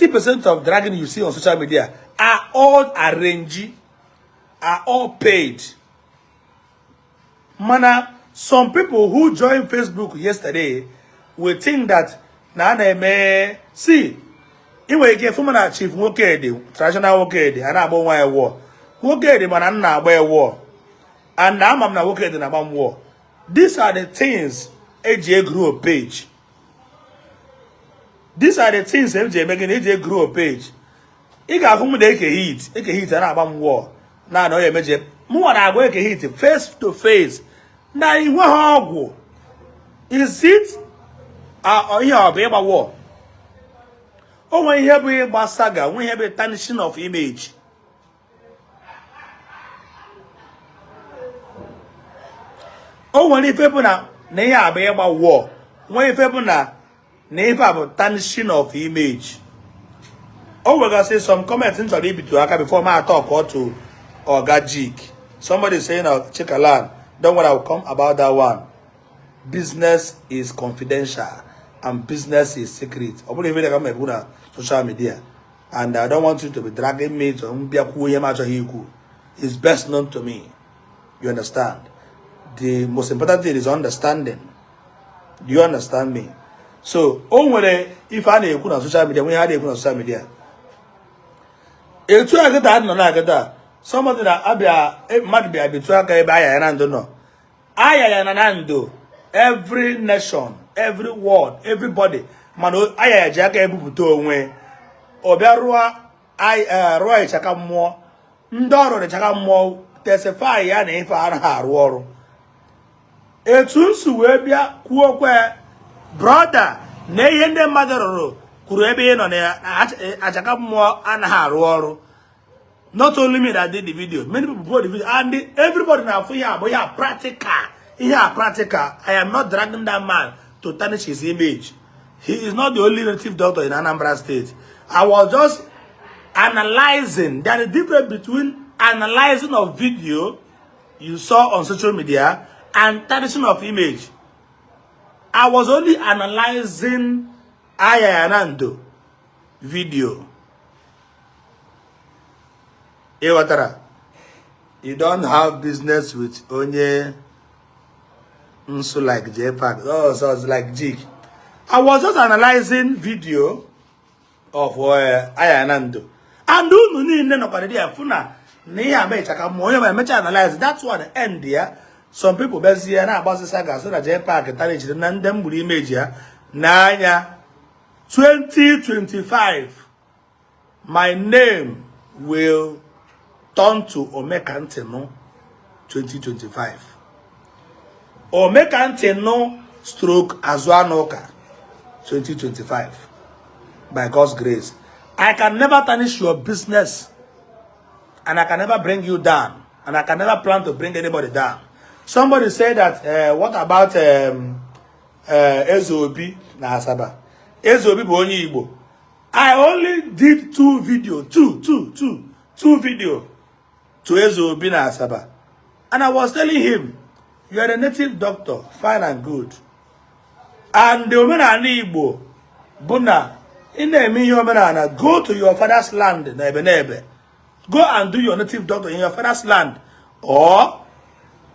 90% of dragging you see on social media are all arranged, are all paid. Mana, some people who joined Facebook yesterday will think that see, anyway, if you chief traditional Okeke, and I about why war. Okeke man na agba war. And now I'm na Okeke na agba war. These are the things AJ grew a page. These are the things MJ making AJ grew a page. He got whom they can hit and about war. Now, no, MJ. More than I hit face to face. Now, you want is it? Or you have a war. Oh, when you have a saga, when you have a tarnishing of image. Oh, when you people now, they have a war. When you people now, they have a tarnishing of image. Oh, we're gonna say some comments into the Jpac before my talk or to Ogechi. Somebody saying, Chikalan, don't worry, I'll come about that one. Business is confidential and business is secret. I believe it on social media. And I don't want you to be dragging me to it's best known to me. You understand? The most important thing is understanding. Do you understand me? So, if I need on social media, we had on social media. It's I get that no like that. Somebody that Abia might be a bit I don't know. I every nation, every world, everybody. Mano aya jaka ebubuto onwe. Obiarua Roy chaka mo. Ndoro de chaka mo testify ya na ife ana aru oru. Etunsu we bia kuo kwe brother na ihe ndị mmadụ rụrụ kwuru ebe ị nọ na achaka mmụọ anaghị arụ ọrụ. Not only me that did the video, many people bought the video, and everybody now for here, but yeah, practical. Here, practical. I am not dragging that man to tarnish his image. He is not the only native doctor in Anambra State. I was just analyzing. There is a difference between analyzing of video you saw on social media and tarnishing of image. I was only analyzing Ayayanando video. You don't have business with Onye Nsu like Jpac. Oh, so it's like Jig. I was just analyzing video of Ayayanando. And do you know analyze? That's what the end there. Some people busy and about the saga so that Jpac and them would image here. Nanya 2025. My name will turn to Omekanteno 2025. Omekanteno stroke Azwanoka 2025. By God's grace. I can never tarnish your business. And I can never bring you down. And I can never plan to bring anybody down. Somebody said that, what about Ezobi na Asaba? Ezobi bụ onye Igbo. I only did two videos to Ezobi na Asaba. And I was telling him, you are a native doctor, fine and good. And the Omenani Igbo, Buna, in the Omenana, go to your father's land, Nebe. Go and do your native doctor in your father's land. Or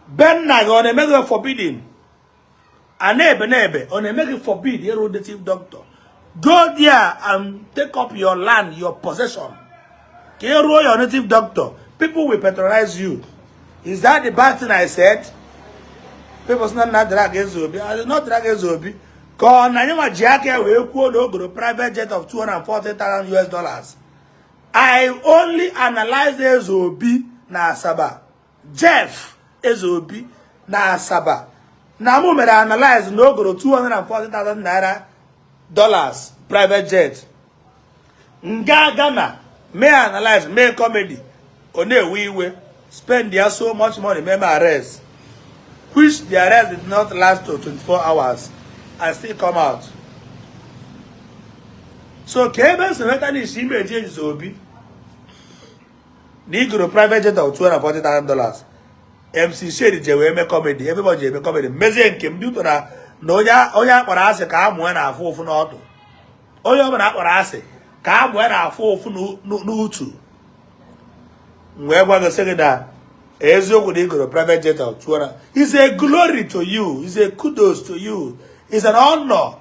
Ben Nag on a mega forbidden. And nebe on a mega forbid your native doctor. Go there and take up your land, your possession. Kero your native doctor. People will patronize you. Is that the bad thing I said? People say not drag Ezobi. I did not drag Ezobi. Cause Nanyama Jake will quote a private jet of $240,000 US. I only analyzed Ezobi na Asaba. Jeff Ezobi na Asaba. Na mo me analyze no go $240,000 private jet. Nga Ghana may analyze may comedy. One we spend there so much money may arrest. Which the arrest did not last to 24 hours and still come out. So Keben Senator is image Ezobi. Negro private jet of $240,000. MC Shady Jewe make comedy. Everybody make comedy. Mezen Kim do to Noya Oya Parase Kam when I fall for not. Oya Parase ka abụ ya na-afụ ofu n'utu wee gwa gị sị gị na eziokwu na igoro private jet of 200. It's a glory to you. It's a kudos to you. It's an honor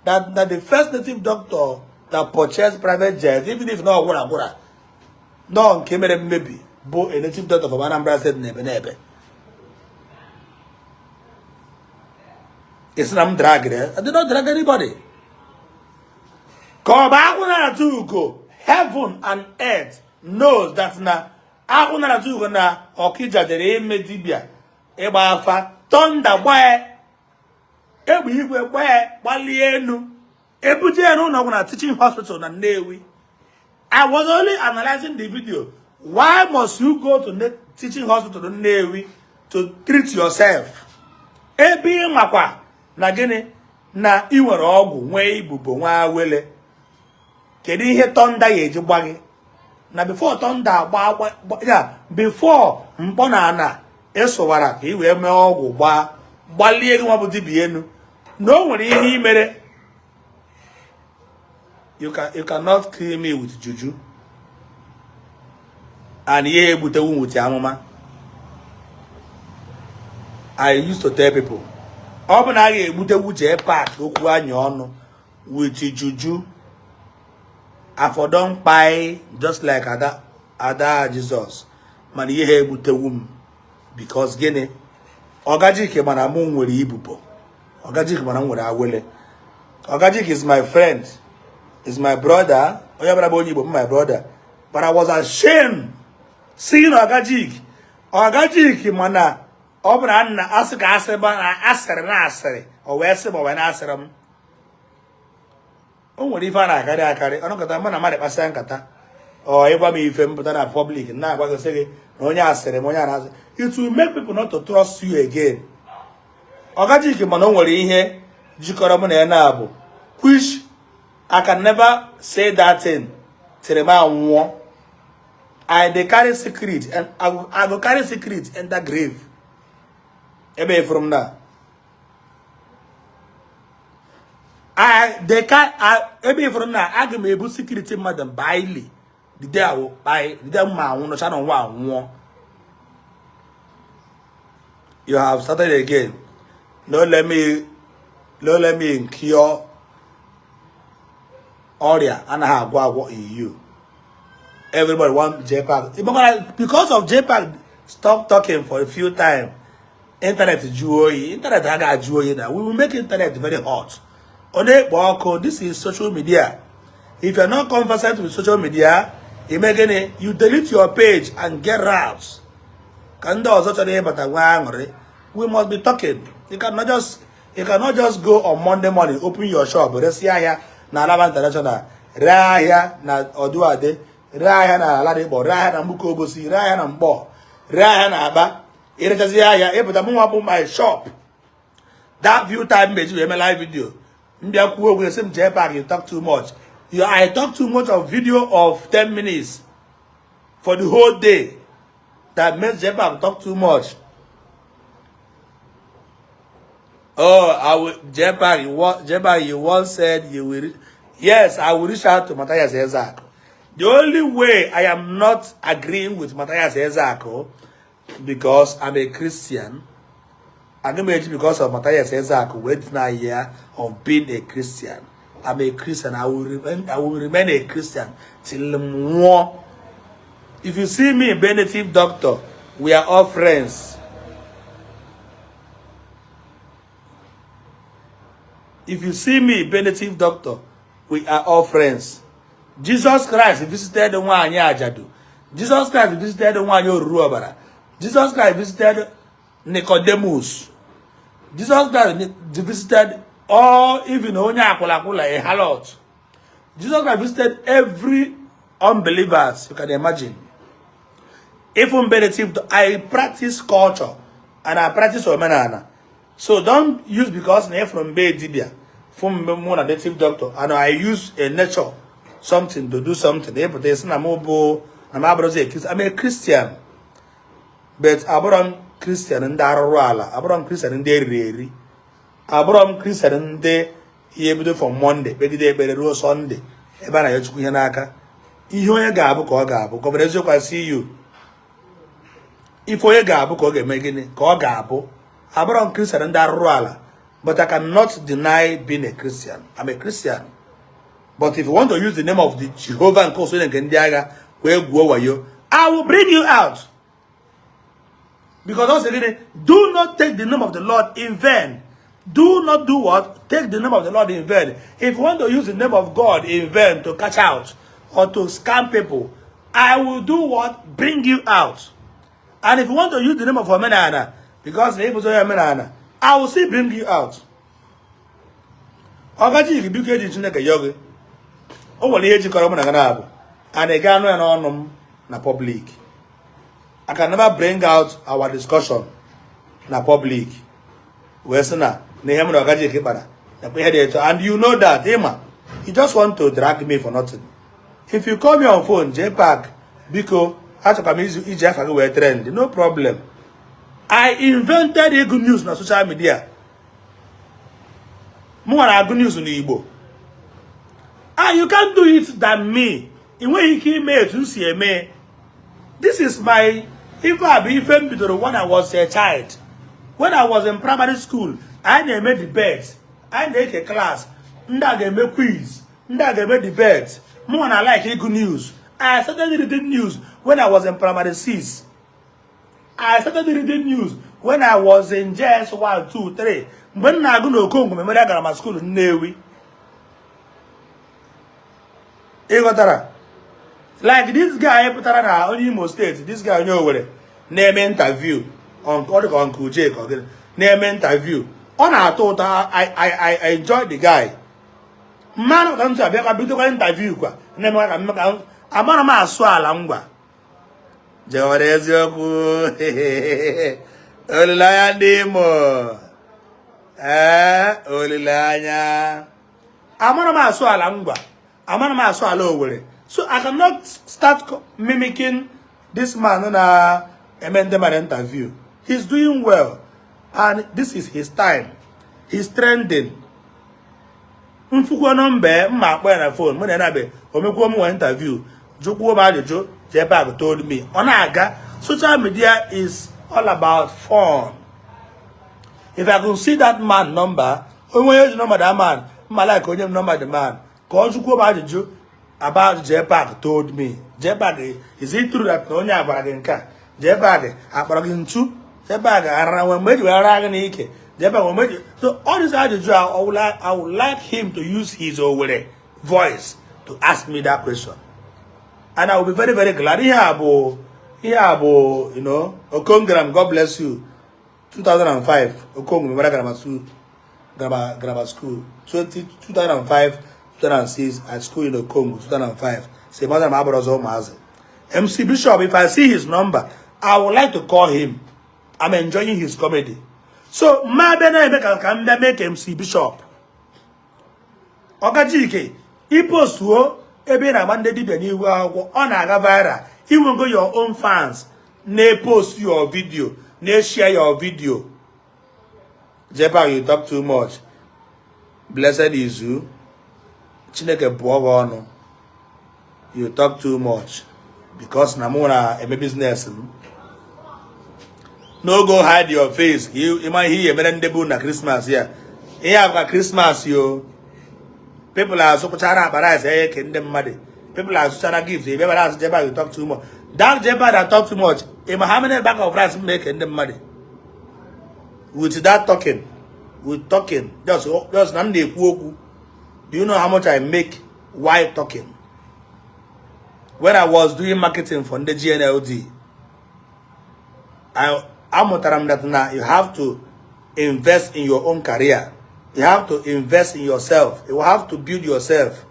that the first native doctor that purchased private jet, even if no gwara no nke mere mmebi bụ a native doctor from Anambra State n'ebe. It's not drag it. I did not drag anybody. Heaven and earth knows that na na Okija dere eme dibia ịgba afa thunder gbae egbe igwe gbae gbalie enu ebuje enu na na teaching hospital na Nnewi. I was only analyzing the video. Why must you go to teaching hospital in Nnewi to treat yourself? Ebi makwa na gịnị na ị nwere ọgwụ nwee ibubo nwa wele. Kedu ihe thunder ya eji gba gị? Na before thunder before mkpọ na ana esowara ka i wee mee ọgwụ gbalie gị nwa bụ dibia enu. Na o nwere ihe imere. You cannot kill me with juju. And ye egbutewu with amụma. I used to tell people, ọ bụ na aga egbutewu Jpac okwu anya ọnụ with juju. Afọ don kpai just like Ada Jesus. Man ihe egbutewu m because gịnị? Ogajike mana mụ nwere ibubo. Ogajike mana nwere awele. Ogajike is my friend. Is my brother. My brother. But I was ashamed seeing Ogajike. Ogajike mana obra na asika aseba na asere o we seba we na asere. O nwere ife na akari onu kata mana mare kpasa nkata o ịgwa m ife mpụta na public na agwa gị sị na onye asịrị m onye ana. It will make people not to trust you again. Ogajike mana o nwere ihe jikọrọ m na ya na abụ which I can never say that thing till my nwụọ. They carry secret and I go carry secret in that grave. Ebe from now. Ebe from now, I go able security madam Bailey. The day I will buy the day ma no channel one. You have started again. No let me cure Oria and I have what you. Everybody want Jpac. Because of Jpac, stop talking for a few times. Internet Juoyi. Internet haga Juoyi now. We will make internet very hot. This is social media. If you're not conversant with social media, you delete your page and get out. We must be talking. You cannot just go on Monday morning, open your shop, but let's see here na Alaba International, Raya na Oduade, Raya na Aladibo, Raya na Mukogosi, Raya na Mbo, Raya na Aba. It is here, but I'm open my shop. That view time page, you live video. Jpac, you talk too much. I talk too much of video of 10 minutes for the whole day. That makes Jpac talk too much. Oh, Jpac, you once said you will. Yes, I will reach out to Matthias Ezako. The only way I am not agreeing with Matthias Ezako because I'm a Christian. I'm going to because of Matthias Ezako, wait now year of being a Christian. I'm a Christian. I will remain a Christian till more. If you see me, Benedict Doctor, we are all friends. If you see me, Benedict Doctor, we are all friends. Jesus Christ visited the one Ajadu. Jesus Christ visited the one Yoruba. Jesus Christ visited Nicodemus. Jesus Christ visited all, even Onya Akulakula, a harlot. Jesus Christ visited every unbelievers, you can imagine. Even Benedict, I practice culture and I practice Omenana. So don't use because I'm from Bay Dibia, from a native doctor, and I use a nature something to do something. I'm a Christian, but I'm Christian in Darwala, I'm Christian in Derry, I'm Christian in Day, from Monday, maybe they better Sunday. ebe a na ya chukwu ihe n'aka ihe onye ga-abụ ka ọ ga-abụ gọvanọ eziokwu I see you ife onye ga-abụ ka ọ ga-eme gịnị ka ọ ga-abụ abụrọ m Christian ndị arụrụ ala but I cannot deny being a Christian. I'm a Christian. But if you want to use the name of the Jehovah and cause nke ndị agha wee gwuo wayo, I will bring you out. Because also again, do not take the name of the Lord in vain. Do not do what? Take the name of the Lord in vain. If you want to use the name of God in vain to catch out or to scam people, I will do what? Bring you out. And if you want to use the name of Omenana, because the name is Omenana, I will still bring you out. Ogechi Okeke dị Chineke yogi. O nwere ihe jikọrọ mụ na gana abụ. And ị ga-anụ ya n'ọnụ m na public. I can never bring out our discussion na public. Wee sị na ihe m na Ogechi Okeke kpara. And you know that, Emma, you just want to drag me for nothing. If you call me on phone, Jpac, biko, achọka m iji afa gị wee trend, no problem. I invented a good news on social media. More good news in Igbo. And you can't do it than me. In way he made to see me. This is my when I was a child. When I was in primary school, I made debates. I made a class. I made quiz. I made debates. More than I like good news. I started reading news when I was in primary 6. I started reading news when I was in JS 1, 2, 3. When I go to Congo, I got my school in Navy. Like this guy, on Imo State, this guy, name interview on Uncle Jake, name interview. On I thought I enjoyed the guy. Man of them to have a beautiful interview. Name I'm on my swallow. Jawariazoku Olilaya Demo Olilanya Amana Maso Alangwa Amana Maso Alowere. So I cannot start mimicking this man on a amendment interview. He's doing well, and this is his time. He's trending. Mfuko nombe mma akpa na phone mo na na be omekwo mo interview jukwu ba ajuju Jpac told me Onaga social media is all about fun. If I could see that man number, only number that man, my like only number the man. Cause jukwu ba ajuju about Jpac told me. Jpac, is it true that only about nka? Jpac akparagin tu Jpac ara when meji ara ga n'ike. So all this I would like him to use his own voice to ask me that question. And I will be very, very glad. You know, Okongram, God bless you. 2005, Okong, grammar school. 2005, 2006, at school in Okong, 2005. Say, Mother Mabrozo Mazel. MC Bishop, if I see his number, I would like to call him. I'm enjoying his comedy. So, Mabena can make MC Bishop. Ogechi Okeke, he post ebe na mande dibia ni ọ na-aga viral. He will go your own fans. Ne post your video. Ne share your video. Jpac, you talk too much. Blessed is you. Chineke buogo ọnụ. You talk too much. Because na muna eme business. No go hide your face. You might hear berendebu na Christmas here. Here after Christmas yo. People are so people are so gifts. If ever ask Jpac, you talk too much. That Jpac that talk too much. How many bag of rice make them money? With that talking, with talking, just Nande Kuoku. Do you know how much I make while talking? When I was doing marketing for the GNLD, I'm that now you have to invest in your own career. You have to invest in yourself. You have to build yourself.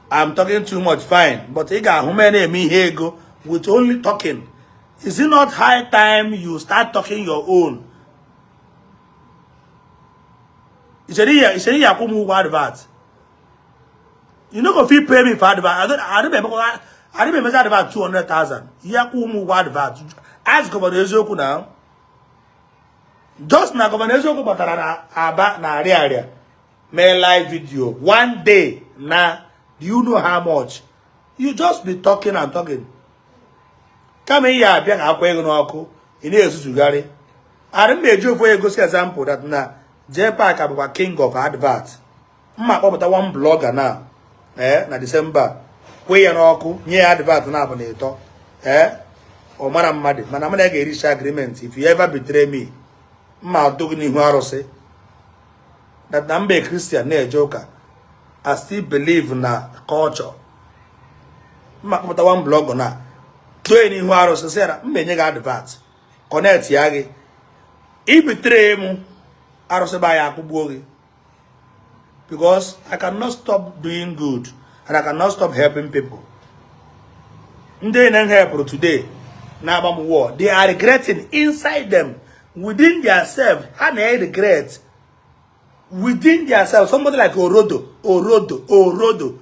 I'm talking too much, fine. But you got how many me here go with only talking? Is it not high time you start talking your own? It's a advert. You know if you pay me for advert. I remember that about 200,000. Advert. Ask about the Ezoku now. Just na Governor Joko Batara aba na area. my live video one day. Now, do you know how much? You just be talking and talking. Come here, be an in here Sugari. I remember you for a good example that now Jpac are king of adverts. Ma about one blogger now. Na December. We an oku near advert now on it. Or Madam Maddy, Madam reach agreement. If you ever betray me, ma doing in say that I'm a Christian, near joker. I still believe in culture. Ma about one blogger now. Doing in Waro Sarah, many adverts. Connect Yagi. If betray mu, Arosebaya Kubogi. Because I cannot stop doing good and I cannot stop helping people. They don't help today. Now war. They are regretting inside them, within themselves. How they regret within themselves. Somebody like Orodo, Orodo,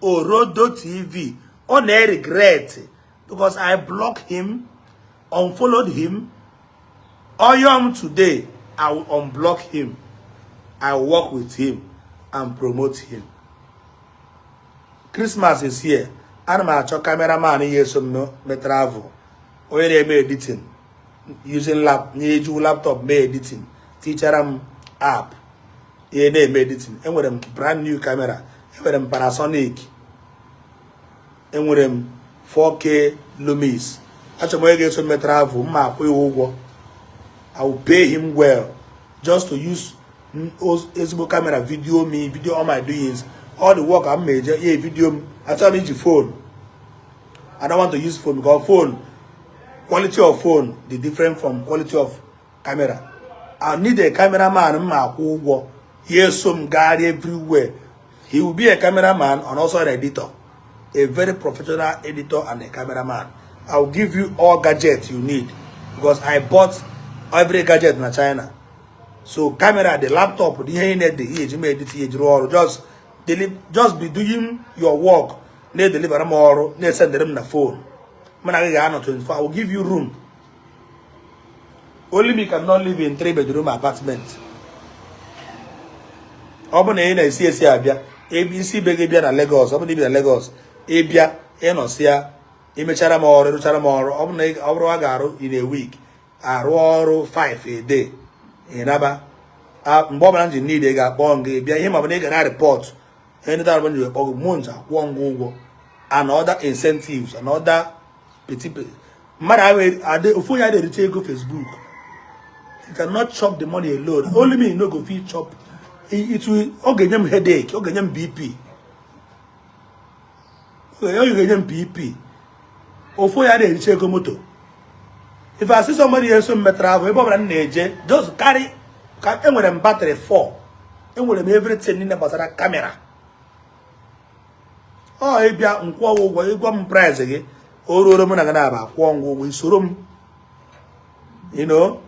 Orodo TV. On they regret because I blocked him, unfollowed him. Today, I will unblock him. I will work with him and promote him. Christmas is here. I'm a cameraman here, so no, me travel. Where they may editing. Using laptop, may editing. Teacher app. They may editing. And with them brand new camera. And with them Panasonic. And with them 4K Lumis. Actually, when I get some travel, I will pay him well. Just to use Facebook camera, video all my doings. All the work I made, video. I tell me the phone. I don't want to use phone because phone, quality of phone, the different from quality of camera. I need a cameraman. Here's some guy everywhere. He will be a cameraman and also an editor. A very professional editor and a cameraman. I will give you all gadgets you need because I bought every gadget in China. So camera, the laptop, the internet, the age, just be doing your work. They deliver more. They send them the phone. I will give you room. Only me cannot live in 3-bedroom apartment. Open a CSC Abia, ABC Begabia and Lagos. Open in Lagos, Abia, Enosia, Imecharamor, Charamor, Open Aurogaro in a week. Aroro 5 a day. In Aba, Bob and need a gabong, be him of a report. Anytime when you have months, one go and other incentives and other petty. Man, I take go Facebook. You cannot chop the money alone. Only me no go feel chop. It will Ogechi headache, Ogechi BP. Ogechi BP. Ofoya take moto. If I see somebody else on travel, just carry battery 4. And with everything in the camera. Oh, if you are one prize again, or Romanagana, Kwong, Surum, you know,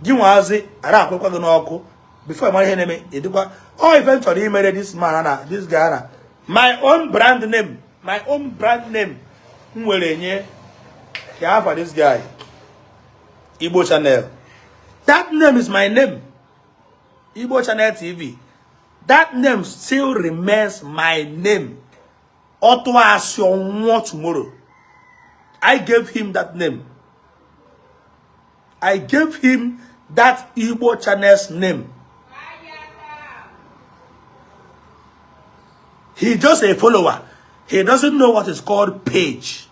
Jimazi, Araco, before my enemy, oh, eventually he made this man, this guy, my own brand name, Mwelenye, for this guy, Igbo Channel. That name is my name, Igbo Channel TV. That name still remains my name. Tomorrow. I gave him that name. I gave him that Igbo Channel's name. He's just a follower. He doesn't know what is called page.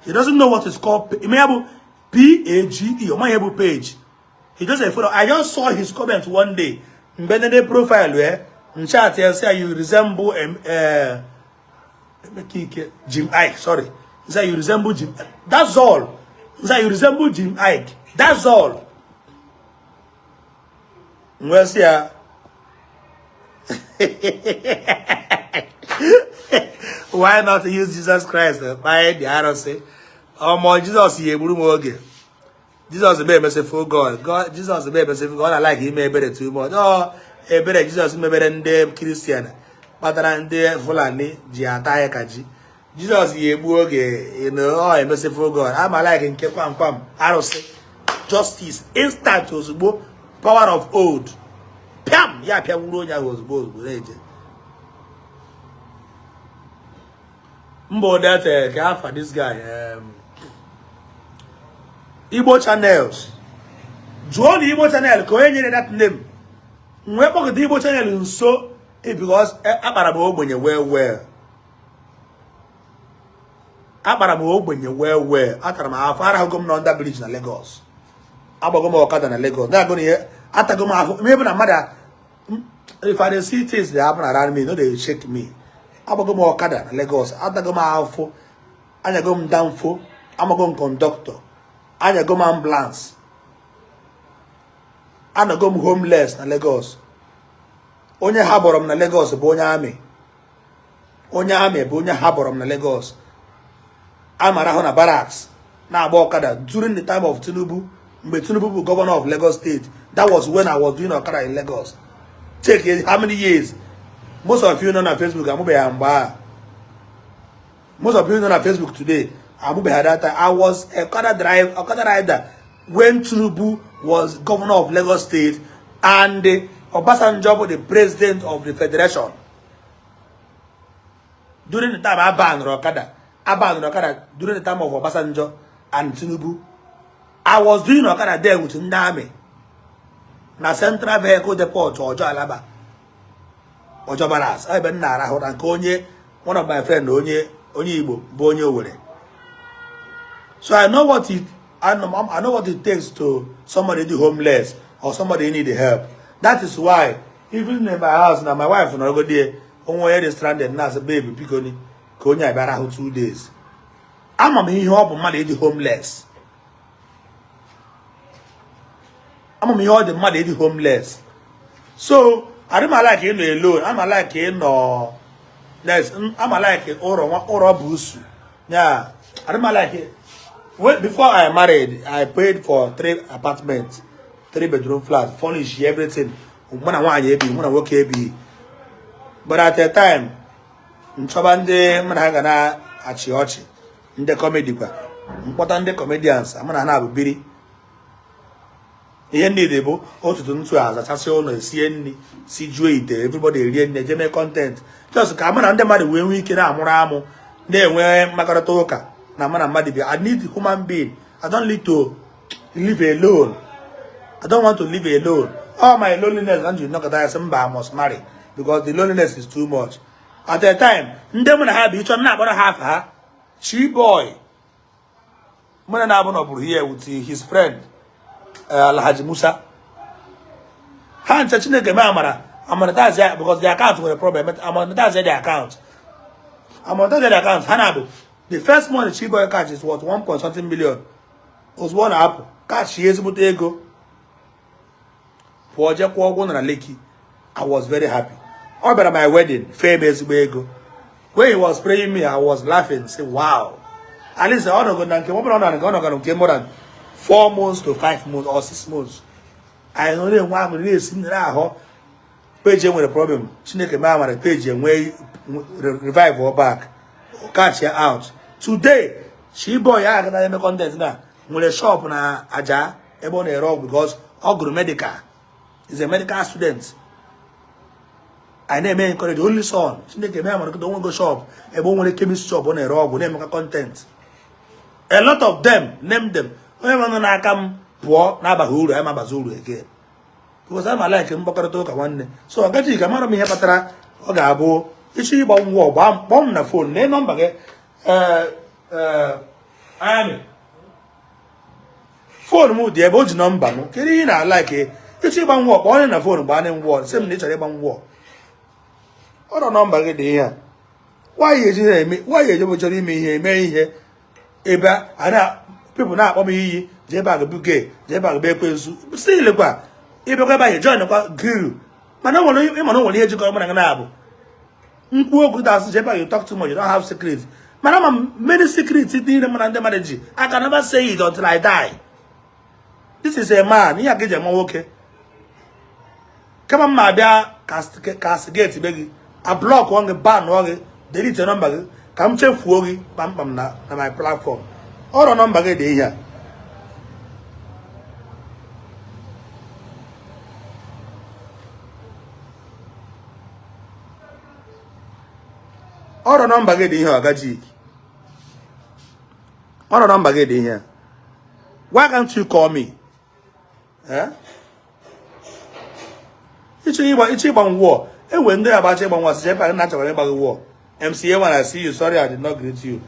He doesn't know what is called P-A-G-E or my page. He just a follower. I just saw his comment one day. Benede profile where chat say you resemble Jim Ike. Sorry, say you resemble Jim. That's all. Say you resemble Jim Ike. That's all. Well, see, why not use Jesus Christ? By the arrow say, oh my Jesus, he will Jesus is merciful God. Jesus is merciful God. I like him better too much. Oh, better Jesus better than them Christian. But than them Fulani, Jiataya Kaji. Jesus, you know, oh, merciful God. I'm like in Kepam. I don't say, justice instant ozugbo power of old piam ya pia wuru onye ozugbo na-eje mbo that can for this guy Igbo channels Join the Igbo channel ka onye nyere that name nwe kpọkọta Igbo channel nso because akpara m ogbenye well akpara m ogbenye well atara m afọ arahụgo m na under bridge na Lagos agbago m ọkada na Lagos na-agụ ihe atago m afọ maybe na mmadụ if I see things that happen around me no they shake me agbago m ọkada na Lagos atago m afọ anyago m danfo amago m conductor anyago m ambulance anago m homeless na Lagos onye ha bọrọ m na Lagos bụ onye amị bụ onye ha bọrọ m na Lagos amara ahụ na barracks na agba ọkada during the time of Tinubu mgbe Tinubu bụ governor of Lagos State. That was when I was doing ọkada in Lagos. Check how many years. Most of you know on Facebook amụbeghị mgbe most of you know on Facebook today amụbeghị that time. I was a ọkada rider when Tinubu was governor of Lagos State and Obasanjo was the president of the federation. During the time I banned Okada during the time of Obasanjo and Tinubu. I was doing Okada there with Ndami. Na Central Vehicle Depot Ojo Alaba. Ojo Baras. I been nara and konye one of my friends onye Igbo bonye Owere. So I know what it takes to somebody do homeless or somebody need help. That is why even in my house now my wife no go there onwe stranded na say baby pikoni ka onye abara ho 2 days. Ama m ihe ọ bụ mmadụ dị homeless. Ama m ihe ọ dị mmadụ dị homeless. So I don't like you alone. I'm like you know. I'm like oro busu. Yeah, I don't like it. Well, before I married, I paid for 3 apartments, 3-bedroom flat, furnish everything. When I want to work AB. But at the time, Nchabande Managana Achiochi in the comedy pa. Important comedians, I'm gonna have a biri. Yendi debo, all to do to us, Atasion, CN, CJ, everybody reading the general content. Just come on under money when we can amoramo. Then when Makaratoka, Namana Madibi, I need human being. I don't need to live alone. I don't want to live alone. All my loneliness, and you know that I must marry because the loneliness is too much. At that time, Ndemona have each one not gonna have her. She boy. Mona here with his friend Alhaji Musa. Han Chineke Mamara. I'm gonna that because the account was a problem. I'm gonna that the account. I'm gonna that the account. Hanabu. The first money she boy catch is worth 1 something million. It was one apple. Catch she is able to go. For Jack Wagon and Leki. I was very happy. All about my wedding, famous Bego. When he was praying me, I was laughing, say, wow. At least I don't go more than 4 months to 5 months or 6 months. I only want to listen now. Page with a problem. Chineke mama page and way revive her back. Catch her out. Today, she boy I can make content now. When a shop na aja, ebon a rock because Ogru medical. He's a medical student. I never encourage only son. She make a man don't want to go shop. A woman a chemist shop on a rob with them content. A lot of them, name them. When I come poor, Nabahuru, I'm a Bazulu again. Because I'm like him, Bokatoka one day. So I got you come out of me, Hepatra, Ogabo. It's she bomb war, bomb na phone, name number. I'm phone mood, the about number. Kirina like it. It's she bomb war, born in a phone, banning war, same nature bomb war. What a number get here? Why is it? Why is it me here? Eba, and people now for me, Jpac bouquet, Jpac bakery. Still, if you buy a joint of grill, but no one here to come on an apple. Good as Jpac, you talk too much, you don't have secrets. Madam, many secrets sitting in the manager. I can never say it until I die. This is a man, he get your okay. Come on, my dear, castigate, baby. A block one ban one delete a number. Come check for pam na my platform. All the number get here. Ọrụ nọmba gị dị ihe Ogechi. Ọrụ nọmba gị dị ihe. Why can't you call me? Eh? Ichi ịgba war. Ewe ndị abacha ịgba nwa sị Jpac na achọrọ ịgba gị war. MCA1, I see you. Sorry, I did not greet you.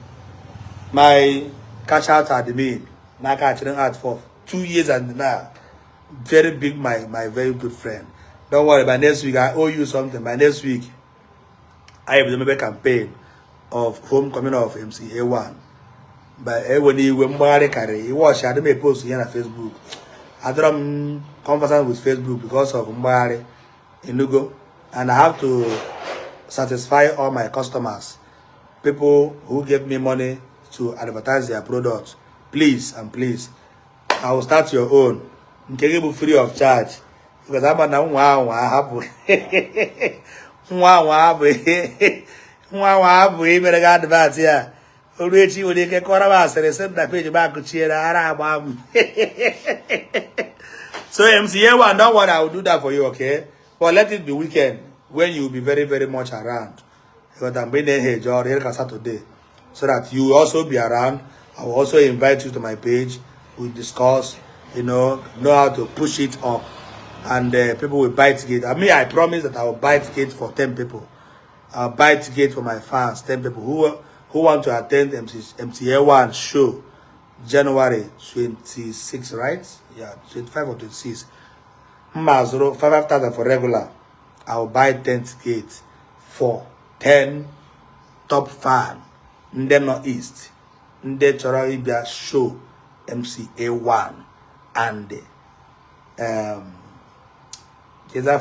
My cash out admin. Now catching out for 2 years and now. Very big, my very good friend. Don't worry, by next week I owe you something. By next week, I have the member campaign of homecoming of MCA1. But when you were carry, you watch I didn't post here on Facebook. I don't conversation with Facebook because of Mbari Inugo, and I have to satisfy all my customers, people who give me money to advertise their products. Please and please, I will start your own. Nke free of charge because I'm na nwa hapu nwa hapu imere ga advert ya Ogechi Okeke kora ba sere send that page back chiera ara agba am. So MCA1, don't worry, I will do that for you, okay? But let it be weekend when you will be very, very much around. Because I'm bringing here Saturday, so that you will also be around. I will also invite you to my page. We'll discuss, know how to push it up, and people will buy tickets. I mean, I promise that I will buy tickets for 10 people. I'll buy tickets for my fans, 10 people who want to attend MCA1 show, January 26, right? Yeah, 25 or 26. 5,000 for regular. I'll buy 10 tickets for 10 top fan in the Northeast. In the Choribia show, MCA1 and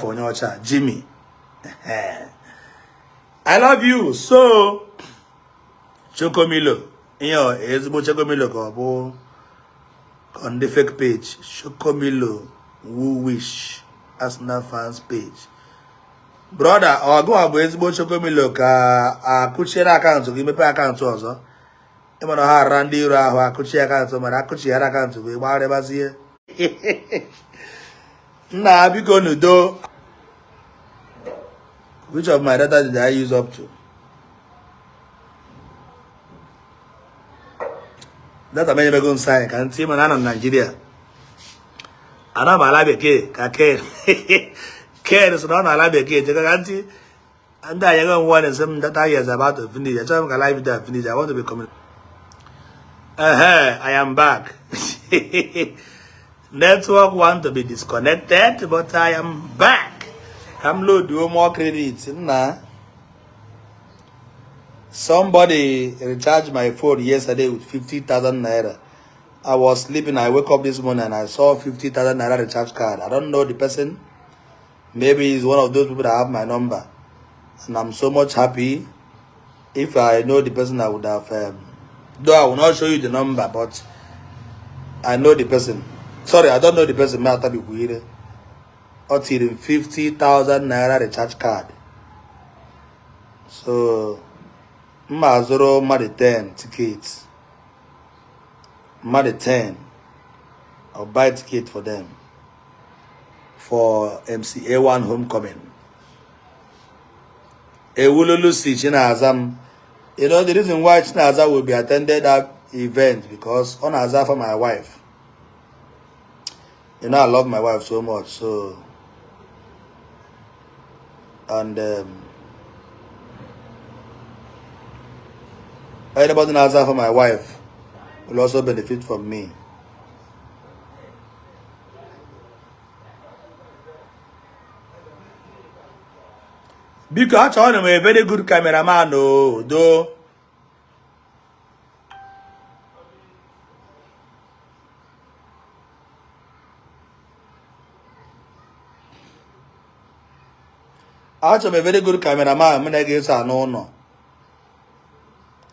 for Jimmy. I love you. So Chokomilo. Ezbo Chokomilo ko on the fake page. Chokomilo who wish Arsenal fans page. Brother, or go abo ezbo Chokomilo ka akuchira account give me pay account also. E mo no ha randi ro ahụ akuchi account mara akuchi ara account we gba re bazie. Nna biko nudo. Which of my data did I use up to? That I may never go sign. Can see man in Nigeria. I know my life care. Care is not my life care. And I am one and some that I is about to finish. I try my life to finish. I want to be coming. I am back. Network want to be disconnected, but I am back. I'm load do more credits. Nah. Somebody recharged my phone yesterday with 50,000 naira. I was sleeping. I woke up this morning and I saw 50,000 naira recharge card. I don't know the person. Maybe he's one of those people that have my number. And I'm so much happy. If I know the person, I would have. Though I will not show you the number, but I know the person. Sorry, I don't know the person. May be weird. Until 50,000 naira recharge card. So. Mazoro Madi 10 tickets. Madi 10. I'll buy ticket for them. For MCA1 homecoming. Ewululu si China Azam. You know the reason why China Azam will be attended that event because on Azam for my wife. You know I love my wife so much, so and anybody in Azam for my wife will also benefit from me. Because I'm a very good cameraman, though. I'm a very good cameraman. When I get no.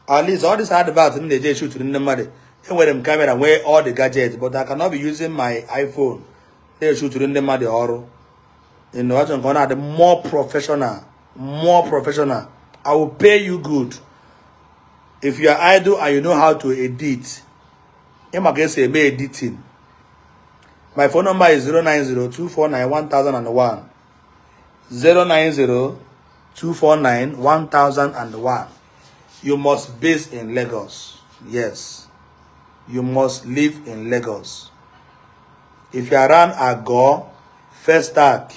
At least all these adverts in the shoot in the money. And with them camera where all the gadgets, but I cannot be using my iPhone. They shoot in the money or you know, I'm gonna add more professional. I will pay you good. If you are idle and you know how to edit, I'm going to say editing. My phone number is 090-249-1001. 090-249-1001. You must base in Lagos. Yes. You must live in Lagos. If you are around Agor, Festac,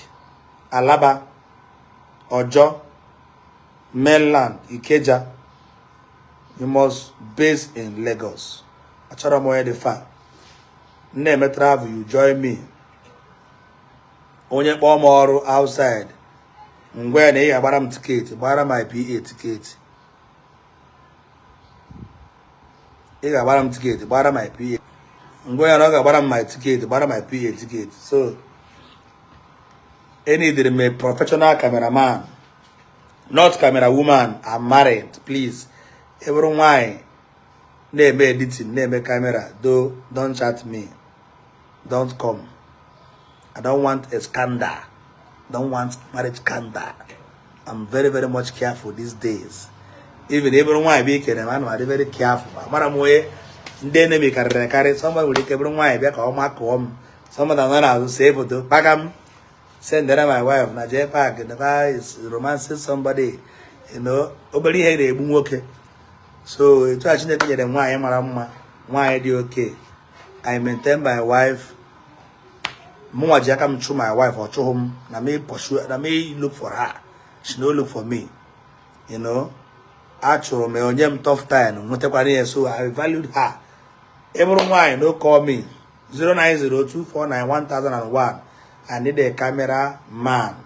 Alaba, Ojo, Mainland, Ikeja, you must base in Lagos. Achara mo the fa. Name travel, you join me. Onye kpọọ m ọrụ outside. Ngwe na ị agbara m ticket, gbara my PA ticket. Ị ga-agbara m ticket, gbara my PA. Ngwe na ọ ga-agbara m my ticket, gbara my PA ticket. So, I need a professional cameraman, not camera woman. I'm married, please. Everyone, name editing, name camera. Don't chat me. Don't come. I don't want a scandal. Don't want marriage scandal. I'm very, very much careful these days. Even everyone be careful, I'm very careful. Somebody will take everyone back home. Some of them are safe to pack. Send that my wife, na Jpac, the guy is romancing somebody, you know. Nobody had a boom okay. So it's actually why do okay. I maintain my wife. More come to my wife or to home. I may pursue, I may look for her. She no look for me. You know. Actually, my own tough time. So I valued her. Everyone no call me 09024911001. I need a camera man.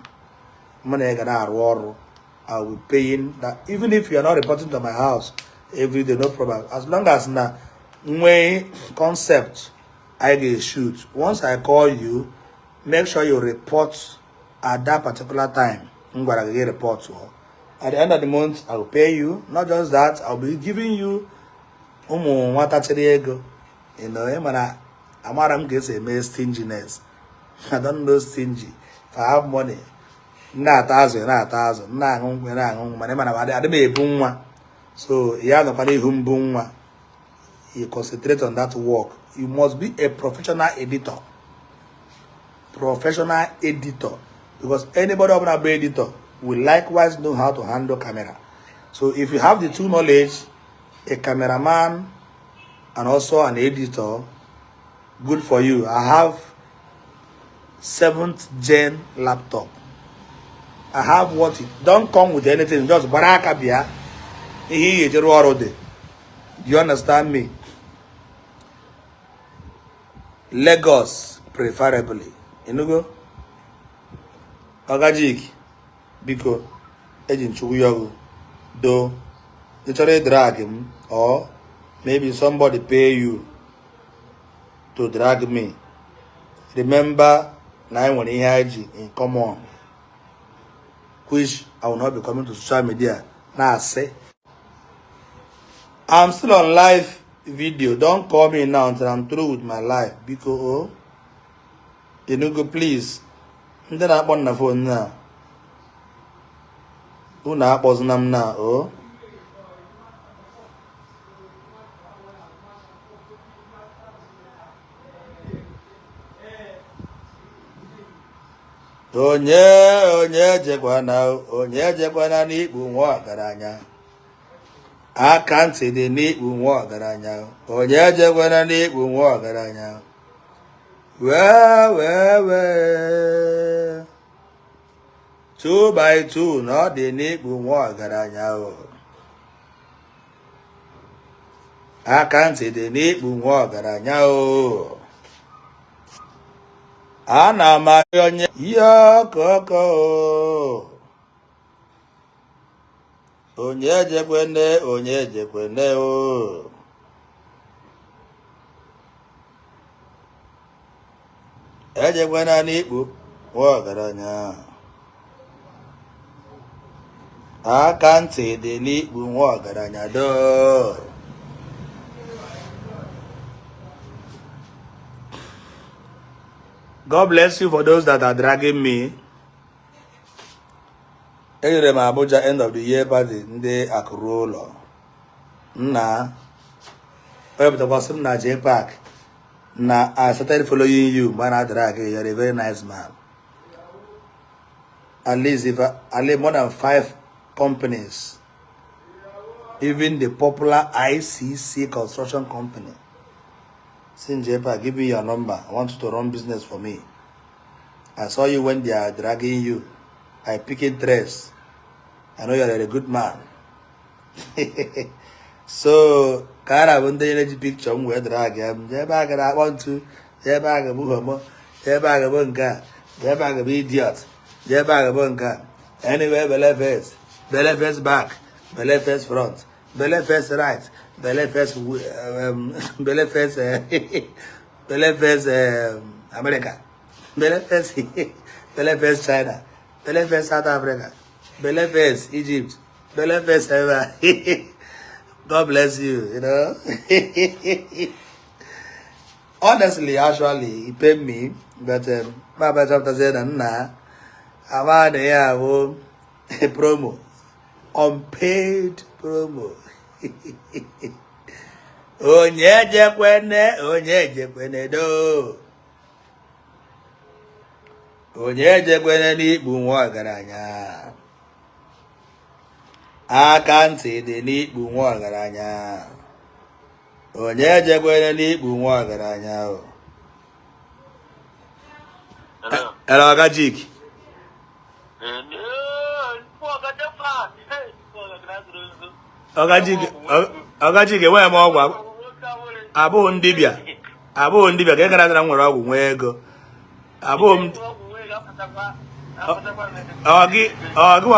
I will pay in that. Even if you are not reporting to my house every day, no problem. As long as na my concept I get shoot. Once I call you, make sure you report at that particular time. I'm gonna get report to her. At the end of the month, I will pay you. Not just that, I'll be giving you you know, I'm getting stinginess. I don't know stingy. If I have money, not 1,000, so you concentrate on that work. You must be a professional editor. Professional editor. Because anybody who will be editor will likewise know how to handle camera. So if you have the two knowledge, a cameraman and also an editor, good for you. I have 7th gen laptop. I have what it don't come with anything, just baraka bia. Do you understand me? Lagos preferably. You know, Ogajik, because agent Chuyogu, though literally drag him, or maybe somebody pay you to drag me. Remember, 918 IG in common, which I will not be coming to social media. Now I say, I'm still on live video. Don't call me now until I'm through with my life. Because, you know, go please. And then I'm on the phone now. Who now was now? Oh. Onye jekwana n'ikpu nwa ọgaranya. Aka ntị dị n'ikpu nwa ọgaranya. Onye jekwana n'ikpu nwa ọgaranya. Wee. 2 by 2 na ọ dị n'ikpu nwa ọgaranya. Aka ntị dị n'ikpu nwa ọgaranya. Ana mayonye Okeke onye jekwene ejekwena n'ikpu nwa ọgaranya. Aka ntị dị n'ikpu nwa ọgaranya do. God bless you for those that are dragging me. Ejere m Abuja end of the year party ndị akụrụ ụlọ. Nna wepụtakwasị m na Jpac. Na I started following you when I drag you. You're a very nice man. At least if I leave more than 5 companies even the popular ICC construction company. Since Jpac, give me your number. I want you to run business for me. I saw you when they are dragging you. I pick interest. I know you are a good man. So, Kara, when they let you picture, I'm going to drag him. Jpac, I want to. Jpac, Buhomo. Jpac, Bunga. Jpac, idiot. Jpac, Bunga. Anyway, belly face back, belly face front, belly face right, belly face belly face belly face America, belly face belly face China, belly face South Africa, belly face Egypt, belly face ever. God bless you, you know. Honestly, actually, he paid me, but my brother said, "Nah, I'm out there, a promo, unpaid promo." Onye jekwene do. Onye jekwene n'ikpu nwa ọgaranya. Aka ntị dị n'ikpu nwa ọgaranya. Onye jekwene n'ikpu nwa ọgaranya. Hello, Ogechi. Ogechi ga-enwe m ọgwụ abụghị ndịbịa ka ị gara nwere ọgwụ nwee ego abụghị m gị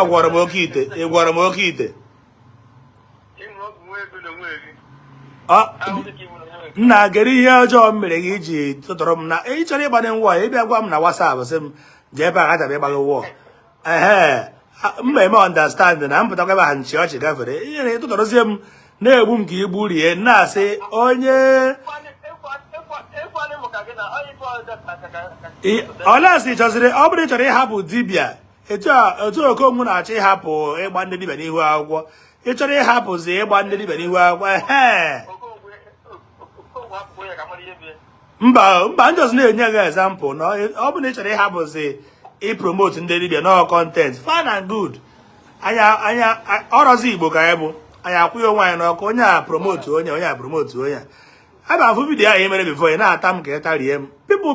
gwọrọ m oke ite ị gwọrọ m oke ite nna gere ihe ọjọọ m mere gị iji tụtụrụ m na ị chọrọ ịgbanye ngwa ịbịa gwa m na WhatsApp sị m jee ebe a gachara ịgbaghị wọ mba eme understand na mpụtakwa ebe ha nchi ọchị gafere ihe na ịtụtọrọzie m na-egbu m ka igbu rie na-asị onye olesi chọziri ọ bụrụ ị chọrọ ịhapụ dibịa etu okonwu na-achọ ịhapụ ịgba ndị dibịa n'ihu akwụkwọ ị chọrọ ịhapụzi ịgba ndị dibịa n'ihu akwụkwọ mba njọzi na-enye gị example na ọ bụrụ na ị chọrọ ịhapụzi promote ndị dibịa no content fine and good anya ọrọzi Igbo ka anyị bụ anyị akwụghị onwe anyị n'ọkụ onye a promote onye a promote onye a ba afụ vidiyo ahụ emere before ị na-ata m ka ị tarie m people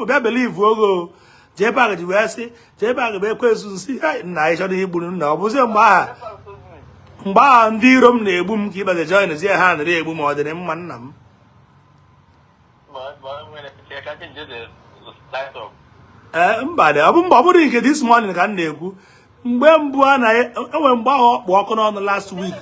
bịa believe ogo Jpac ji wee sị Jpac bụ ekwesu nsị nna anyị chọrọ igburu nna ọ bụzi mgbe agha ndị iro m na-egbu m ka ịbaze join zie ha nara egbu ma ọ dịrị mma nna m mba dị ọ bụrụ nke this morning ka m na-ekwu mgbe mbụ enwe mgbe ahụ ọkpụ ọkụ n'ọnụ last week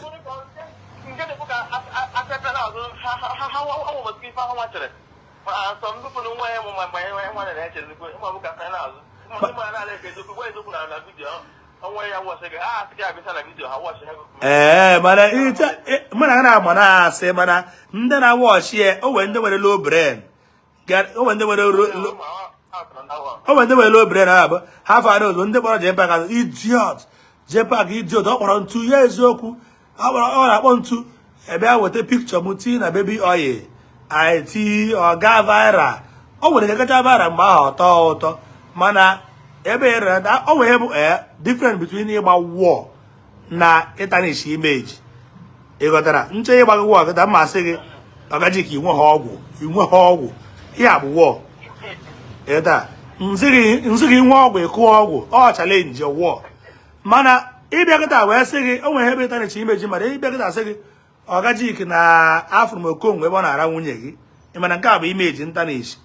mana a na-agba na-asị mana ndị na-awọchi ya o nwere ndị nwere low brain o nwere ndị nwere low brain abụ ha fara ozugbo ndị kpọrọ Jpac idiot Jpac idiot ọ kpọrọ ntu ya eziokwu ọ na-akpọ ntu ebe a weta pikchọ m tii na baby oil it ọga viral o nwere kacha viral mgbe ahụ ọtọ ụtọ mana ebe o nwere bụ different between ịgba war na tarnish image ịghọtara nche ịgba gị war gịta mmasị gị Ogechi ka inwe ha ọgwụ ihe a bụ war ịghọtara nzi gị nwe ọgwụ ịkụ ọgwụ ọ challenge war mana ịbịa kịta wee sị gị o nwere ebe tarnish image mana ịbịa kịta sị gị Ogechi na afụrụ m Okongwu ebe ọ na-ara nwunye gị ịmana nke a bụ imeji ntarnish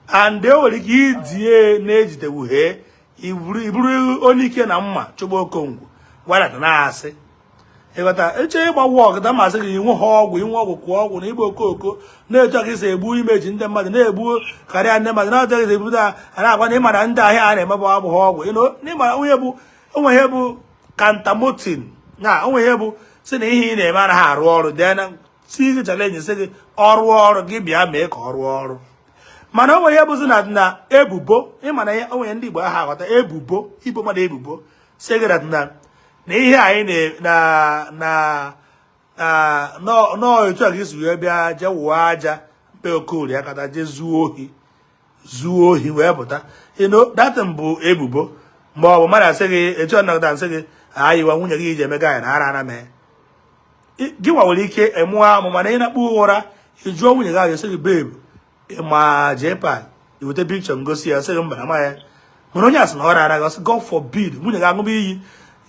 and o nwere ike idie na-ejidewuhe iburu onye ike na mma chụgba Okongwu gwadata na-asị ịghọta eche ịgba wọk da masị gị inwe ha ọgwụ inwe ọgwụ kwụọ ọgwụ na igba okoko na-etu aka isi egbu imeji ndị mmadụ na-egbu karịa ndị mmadụ na-etu aka isi egbu a na-agwa na ịmara ndị ahịa a na-emebe agbụghị ọgwụ n'ịmara onwe ihe bụ kantamotin na onwe ihe bụ si na ihe ị na-eme anaghị arụ ọrụ dị na si gị chalenji si gị ọrụ ọrụ gị bịa mee ka ọrụ ọrụ mana onwe ihe bụzi na ebubo ịmana ya onwe ndị Igbo aha aghọta ebubo ibo mmadụ ebubo si gị na ihe anyị nọọ etu a ka isi wee bịa jee wụọ aja mpe Okorie akata jee zuo ohi wee pụta datin bụ ebubo ma ọ bụ mmadụ asị gị etu a nakọta nsị gị ayiwa nwunye gị iji emega anyị na ara mee gị nwawere ike emụọ amụ mana ị na-akpụ ụra ịjụọ nwunye gị ahụ sị gị babe ma Jpac iweta pikchọ ngosi ya sị gị mba ama ya mana onye asị na ọ rara gị ọsị God forbid nwunye gị aṅụba iyi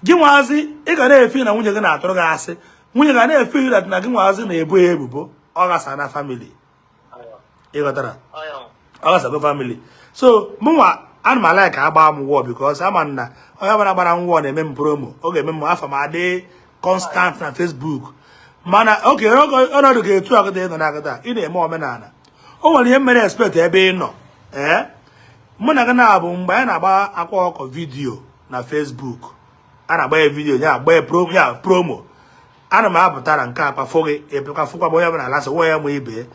gị nwazi ị ga na-efe na nwunye gị na-atụrụ gị asị nwunye ga na-efe iri na gị nwazi na-ebo ya ebubo ọ gasa na family ịghọtara ọ gasa go family so mụnwa ana m ala ka agba m wụọ because ama na onye ọbụla gbara m wụọ na-eme m promo ọ ga-eme m afọ ma adị constant na Facebook mana oge ọnọdụ ga-etu agụta ịnọ n'agụta ị na-eme omenala o nwere ihe mere expect ebe ị nọ mụ na gị na-abụ mgbe anyị na-agba akwa ọkọ vidiyo na Facebook a na-agba ya vidiyo ya agba ya promo ana m apụtara nke akpa fụgị fụkwa onye ọbụla alasị nwa ya ma ibe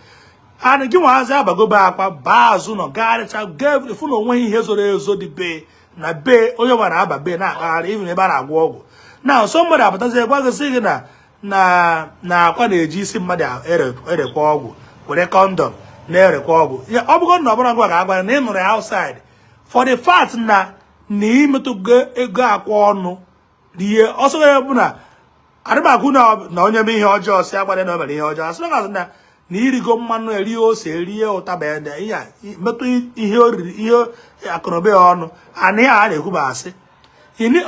ana gị nwazi abagobe akwa baa azụ nọ gagharịcha fụ na onweghị ihe zoro ezo dị be na be onye ọbụla na-aba be na-akpagharị even ebe a na-agwọ ọgwụ na so mmadụ apụtazi gwa gị sị gị na akwa na-eji isi mmadụ erekwa ọgwụ were kọndọm na-erekwa ọgwụ ọ bụgo na ọbụla gwa ga-agwa na ị nụrụ ya outside for the fact na imetụgo ego akwa ọnụ ihe ọsọ ya bụ na adịbakwu na onye mee ihe ọjọọ si agbara na o mere ihe ọjọọ asịrị gazị na irigo mmanụ erie ose erie ụtaba ya metụ ihe oriri ihe akụnụbe ya ọnụ ana ya a na-ekwuba asị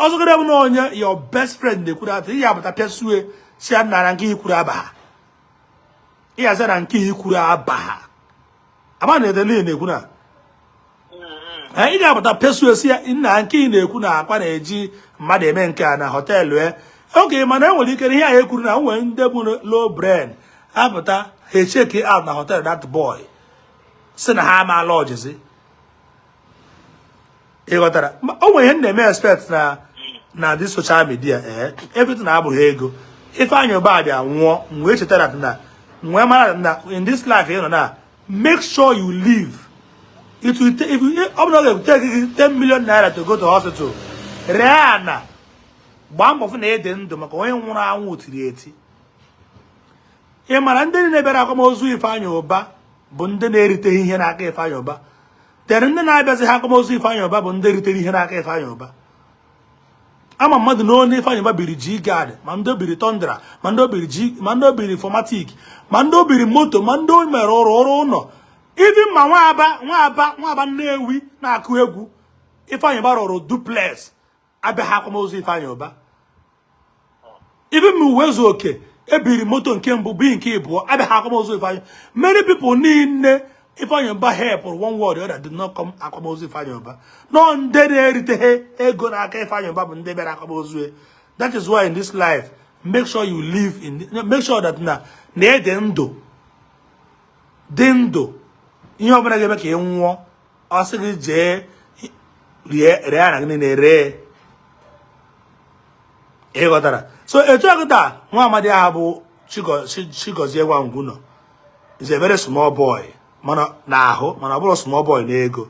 ọzọgara bụ na onye your best friend na-ekwuru atụ ihe apụta pịasue si ya na nke ikwuru abaha ihe aza na nke ikwuru abaha ama na edele na-ekwu na ị ga-apụta pịasue si ya nna nke ị na-ekwu na akwa na-eji mmadụ eme nke a na họteelụ oge mana enwere ike ihe ahụ ekwuru na nwere ndị bụ low brain apụta ha echeki out na hotel that boy si na ha amaala ọjịzi ịghọtara o nwere ihe na-eme expect na dị social media everything na-abụghị ego Ifeanyi Ubah bịa nwụọ wee chetara na nwee mara na in this life ị nọ na make sure you live it will if ọ bụla ga-ebute gị 10 million naira to go to hospital ree ana gbaa mbọ fụ na ede ndụ maka onye nwụrụ anwụ tiri eti ị mara ndị niile bịara akwamozu Ifeanyi Ubah bụ ndị na-eriteghị ihe n'aka Ifeanyi Ubah tere ndị na-abịazi ha akwamozu Ifeanyi Ubah bụ ndị ritere ihe n'aka Ifeanyi Ubah ama mmadụ na onye Ifeanyi Ubah biri G-Guard ma ndị obiri Tundra ma ndị obiri Formatic ma ndị obiri moto ma ndị o mere ọrụ ụlọ ibi ma nwaaba Nnewi na-akụ egwu Ifeanyi Ubah rụrụ duplex abịa ha akwamozu Ifeanyi Ubah ibi ma uwe zu oke ebiri moto nke mbụ bi nke ịbụọ abịa ha akwamozu Ifeanyi many people niile Ifeanyi Ubah help one word the other did not come akwamozu Ifeanyi Ubah no ndị na-erite ego n'aka Ifeanyi Ubah bụ ndị bịara akwamozu. That is why in this life make sure you live make sure that na ede ndụ dị ndụ ihe ọbụla ga-eme ka ị nwụọ ọ sị gị jee ree na gị na-ere ịghọtara so etu akụta nwa amadi ahụ bụ Chigozie Nwangwu nọ is a very small boy mana n'ahụ mana ọ bụrụ small boy n'ego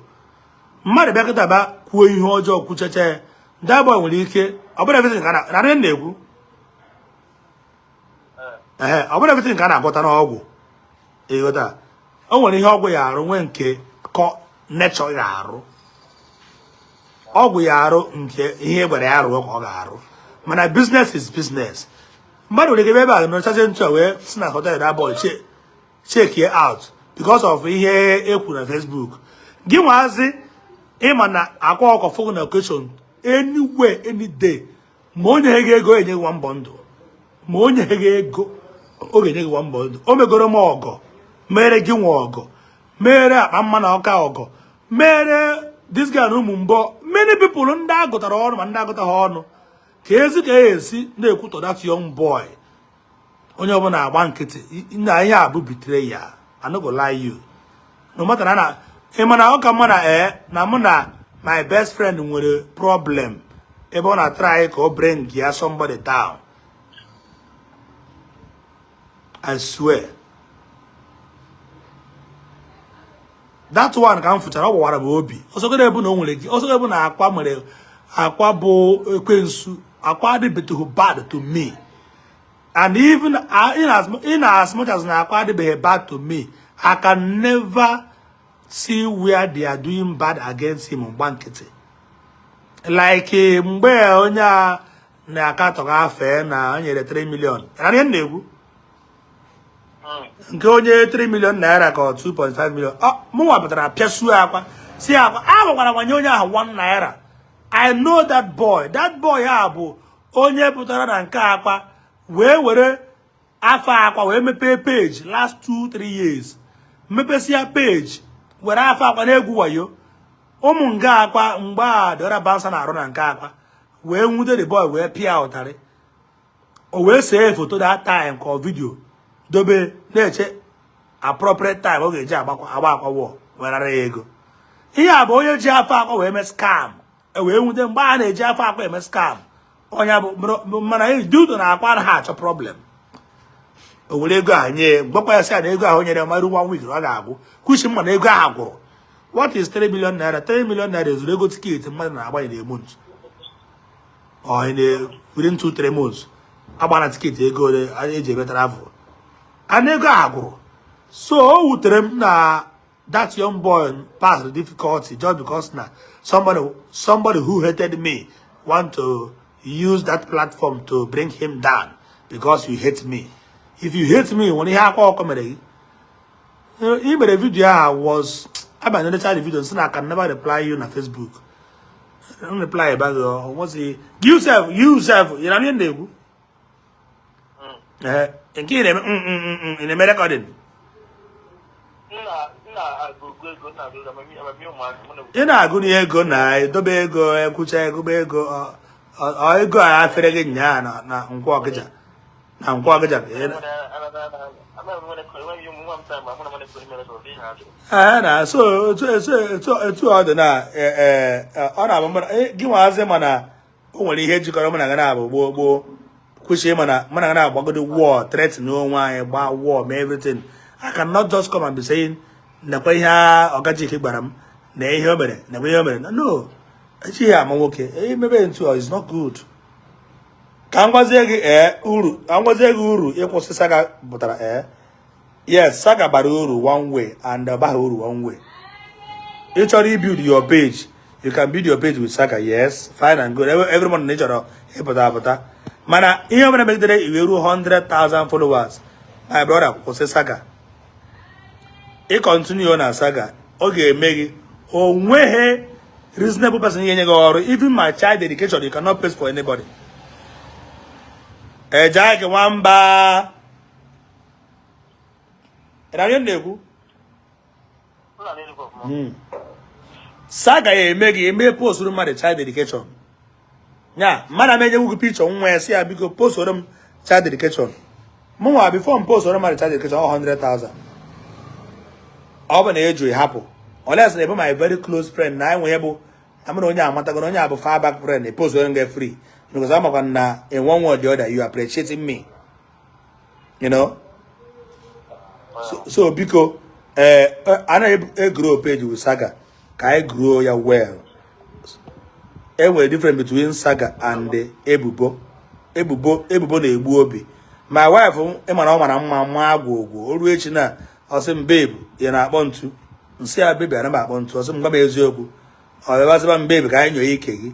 mmadụ bịa kịta ba kwuo ihe ọjọọ kwucheche that boy nwere ike ọ bụrụ everything ka na-ekwu ọ bụrụ everything ka a na-agwọta n'ọgwụ ịghọta o nwere ihe ọgwụ ya arụ nwee nke nature ya arụ ọgwụ ya arụ nke ihe gbara ya arụ ka ọ ga-arụ mana business is business mmadụ nwere ike ebe a nọchazie ntụ wee si na hotel that boy check it out because of ihe ekwu na Facebook gị nwazi ịma na akwa ọkọ fog na occasion anywhere any day ma onye gị ego enye gị mbọ ndụ ma onye gị ego ọ ga-enye gị mbọ ndụ o megoro m ọgọ mere gị nwa ọgọ mere akpa mma na ọka ọgọ mere this guy na ụmụ mbọ many people ndị agụtara ọnụ ma ndị agụtaghị ọnụ ka ezi ka esi na-ekwutọ that young boy onye ọbụla agba nkịtị na ihe abụ bitere ya I no go lie you no matter na ịmana ọka mụ na mụ na my best friend nwere problem ebe ọ na-try ka ọ bring ya somebody down I swear that one ka m fụchara ọ gbawara m obi ọsọgoro ebu na o nwere gị ọsọgoro ebu na akwa mere akwa bụ ekwensu akwa adịbeghị bad to me and even in as much as na akwa adịbeghị bad to me I can never see where they are doing bad against him mgba nkịtị like mgbe onye na akatọ ga-afe na nyere 3 million. Anyị na-egwu nke onye 3 million naira ka 2.5 million. Mụ wapụtara pịasuo akwa si akwa agwakwara nwanye onye ahụ 1 naira. I know that boy. That boy ya bụ onye pụtara na nke akwa wee were afa akwa wee mepee page last 2-3 years. Mepesia page were afa akwa na-egwu wayo. Ụmụ nga akwa mgbe a dọra bansa na arụ na nke akwa wee nwude the boy wee pịa ụtarị. O wee see foto that time ka video dobe na-eche appropriate time ọ ga-eji agba akwa wọ werara ya ego. Ihe a bụ onye ji afa akwa wee mee scam. Wee nwude mgbe a na-eji afa akwa eme scam. Onye bụ mana dudo na akwa anaghị achọ problem. O were ego ahụ nye gbakwa ya sị na ego ahụ nyere marụ 1 week ọ ga-agwụ. Kwuchi mma na ego ahụ gwụrụ. What is 3 million naira? 3 million naira is ego ticket mmadụ na-agba in a month. Or within 2-3 months. Agbana ticket ego eji ebe travel. And ego ahụ gwụrụ. So o wutere m na that young boy passed the difficulty just because now somebody who hated me want to use that platform to bring him down because you hate me. If you hate me, when you have all comedy, you made a video was I'm an the video, so I can never reply you on Facebook. I don't reply about what's the you self, you know what I mean? In America then. Ị na-agụ na ego na edobe ego ekwucha ego ego a afere gị nya na Nkwa Ọkịja na Nkwa Ọkịja na so etu ọ dị na ọ na-abụ gị nwaazị mana o nwere ihe jikọrọ mụ na gị na-abụ gboo kwuchie mana mụ na gị na-agbagodo war threat n'onwe anyị gba war ma everything. I cannot just come and be saying nakwa ihe Ogechi Okeke gbara m na ihe o mere nakwa ihe o mere. No, echi ya ama nwoke emebe ntu is not good. Ka ngwazie gị uru ịkwụsị saga pụtara yes, saga bara uru one way and baha uru one way. You chọrọ build your page, you can build your page with saga, yes, fine and good. Everyone na chọrọ ịpụta mana ihe o mere megidere iwe ruo 100,000 followers. My brother kwụsị saga. I continue na saga, ọ ga-eme gị onweghị reasonable person yenye gị ọrụ. Even my child education, you cannot pay for anybody. Eja gị nwamba. Radio na-ekwu. Saga ya eme gị eme post ru mmadụ child education. Nya, mmadụ menye gị picture nwa ya si ya biko post ru m child education. Mụnwa before m post ru mmadụ child education 100,000. Ọ bụ na eju hapụ unless na ebe my very close friend na enwe bụ amụrụ onye amatago onye abụ far back friend post onye get free because I'm going na in one way or the other you appreciating me, you know. So biko I na grow page with saga ka I grow ya well. E nwere difference between saga and ebubo na-egbu obi. My wife ịmana ọ mara mma agwụ oru echi na ọsị m babe ya na-akpọ ntu nsị ya babe ana m akpọ ntu ọsị m gwa m eziokwu ọ bịabaziba m babe ka anyị nyoye ike gị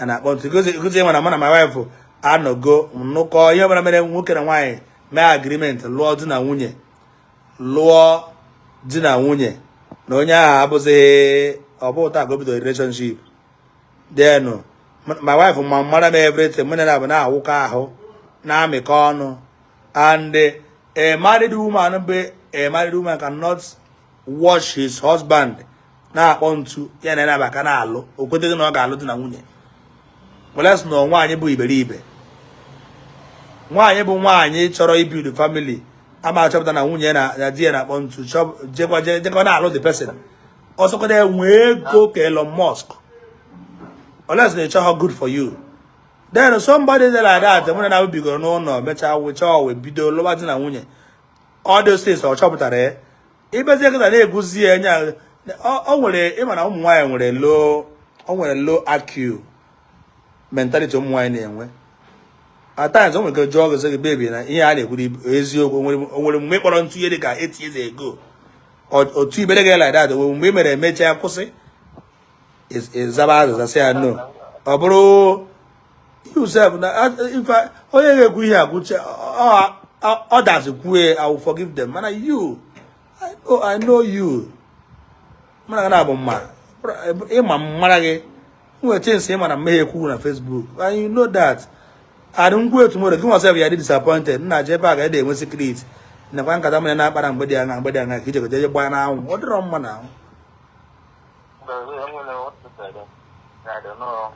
na na-akpọ ntu gozi mana mana my wife anọgo nnukọ ihe ọbụla mere nwoke na nwaanyị mee agreement lụọ di na nwunye na onye ahụ abụzighị ọ bụ ụta go bido relationship then my wife ma mara m everything mụ na abụ na-awụkọ ahụ na-amịkọ ọnụ and a married woman cannot watch his husband na-akpọ ntu ya na na-abaka na-alụ okweteghị na ọ ga-alụ di na nwunye weles na nwaanyị bụ iberibe nwaanyị bụ nwaanyị chọrọ ibuild family ama achọpụta na nwunye na di ya na-akpọ ntu jekwa na-alụ the person ọsọkọta enwe ego ka Elon Musk unless na ịchọghọ good for you then somebody like that mụ na abụbigoro n'ụlọ mechaa wee bido lụba di na nwunye all those things ọ chọpụtara ya ibezie kịta na-eguzi ya nya o nwere ịma na ụmụ nwaanyị nwere low IQ mentality ụmụ nwaanyị na-enwe at times o nwere ike jụọ gị baby na ihe a na-ekwuru eziokwu o nwere mgbe kpọrọ ntụ ihe dị ka 8 years ago otu ibere gị like that mgbe ị mere emechaa kwụsị ịzaba azịza sị ya no ọ bụrụ You self, if I agree here, others agree, I will forgive them. Man, you, I know you. Man, I know man. We change him and make cool on Facebook, and you know that. I don't go tomorrow. Give myself, you disappointed. Na Jpac, I did one secret. Na one kadam na parang body and body and kitchen. They buy now. What wrong man now? I don't know.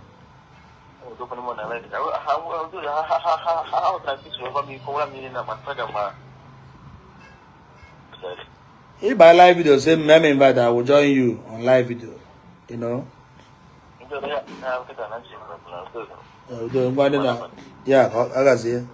If I live video, say me invite, I will join you on live video. You know. Yeah, I can see.